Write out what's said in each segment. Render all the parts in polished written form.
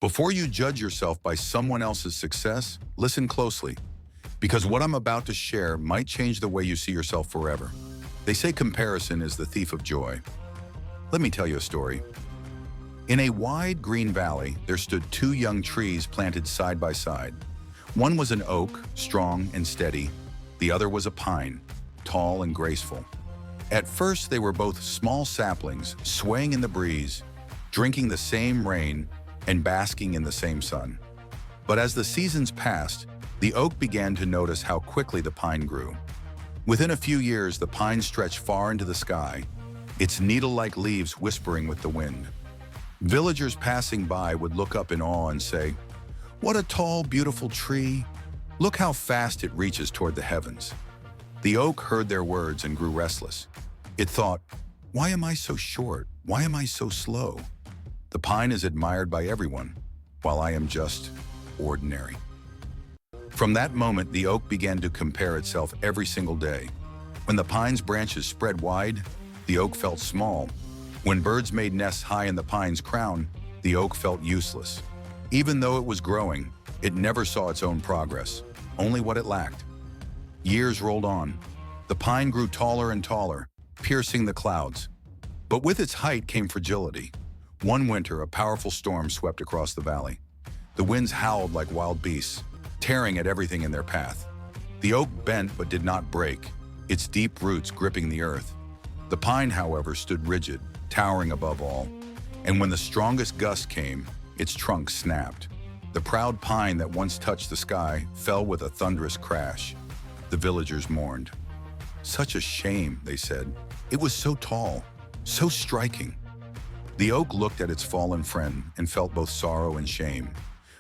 Before you judge yourself by someone else's success, listen closely, because what I'm about to share might change the way you see yourself forever. They say comparison is the thief of joy. Let me tell you a story. In a wide green valley, there stood two young trees planted side by side. One was an oak, strong and steady. The other was a pine, tall and graceful. At first, they were both small saplings, swaying in the breeze, drinking the same rain, and basking in the same sun. But as the seasons passed, the oak began to notice how quickly the pine grew. Within a few years, the pine stretched far into the sky, its needle-like leaves whispering with the wind. Villagers passing by would look up in awe and say, "What a tall, beautiful tree! Look how fast it reaches toward the heavens." The oak heard their words and grew restless. It thought, "Why am I so short? Why am I so slow? The pine is admired by everyone, while I am just ordinary." From that moment, the oak began to compare itself every single day. When the pine's branches spread wide, the oak felt small. When birds made nests high in the pine's crown, the oak felt useless. Even though it was growing, it never saw its own progress, only what it lacked. Years rolled on. The pine grew taller and taller, piercing the clouds. But with its height came fragility. One winter, a powerful storm swept across the valley. The winds howled like wild beasts, tearing at everything in their path. The oak bent but did not break, its deep roots gripping the earth. The pine, however, stood rigid, towering above all. And when the strongest gust came, its trunk snapped. The proud pine that once touched the sky fell with a thunderous crash. The villagers mourned. "Such a shame," they said. "It was so tall, so striking." The oak looked at its fallen friend and felt both sorrow and shame.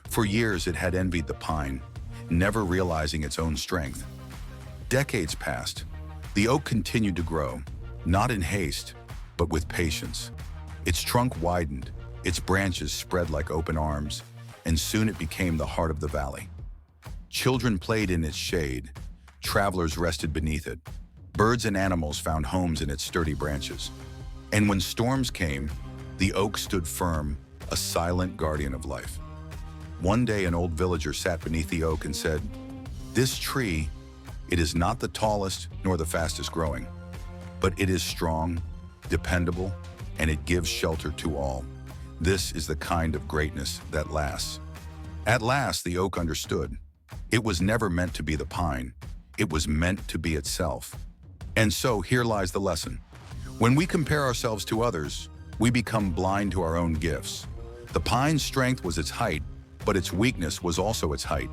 For years it had envied the pine, never realizing its own strength. Decades passed. The oak continued to grow, not in haste, but with patience. Its trunk widened, its branches spread like open arms, and soon it became the heart of the valley. Children played in its shade, travelers rested beneath it, birds and animals found homes in its sturdy branches. And when storms came, the oak stood firm, a silent guardian of life. One day, an old villager sat beneath the oak and said, "This tree, it is not the tallest nor the fastest growing, but it is strong, dependable, and it gives shelter to all. This is the kind of greatness that lasts." At last, the oak understood. It was never meant to be the pine. It was meant to be itself. And so here lies the lesson. When we compare ourselves to others, we become blind to our own gifts. The pine's strength was its height, but its weakness was also its height.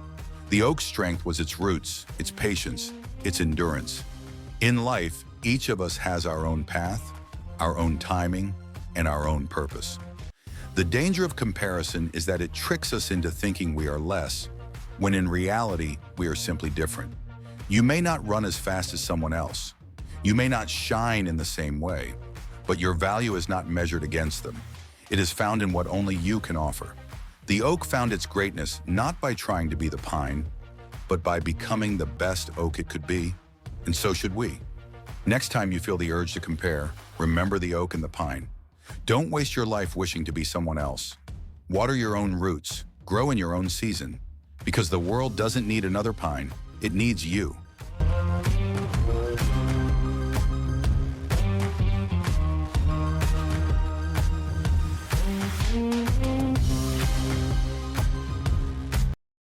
The oak's strength was its roots, its patience, its endurance. In life, each of us has our own path, our own timing, and our own purpose. The danger of comparison is that it tricks us into thinking we are less, when in reality, we are simply different. You may not run as fast as someone else. You may not shine in the same way, but your value is not measured against them. It is found in what only you can offer. The oak found its greatness not by trying to be the pine, but by becoming the best oak it could be, and so should we. Next time you feel the urge to compare, remember the oak and the pine. Don't waste your life wishing to be someone else. Water your own roots, grow in your own season, because the world doesn't need another pine, it needs you.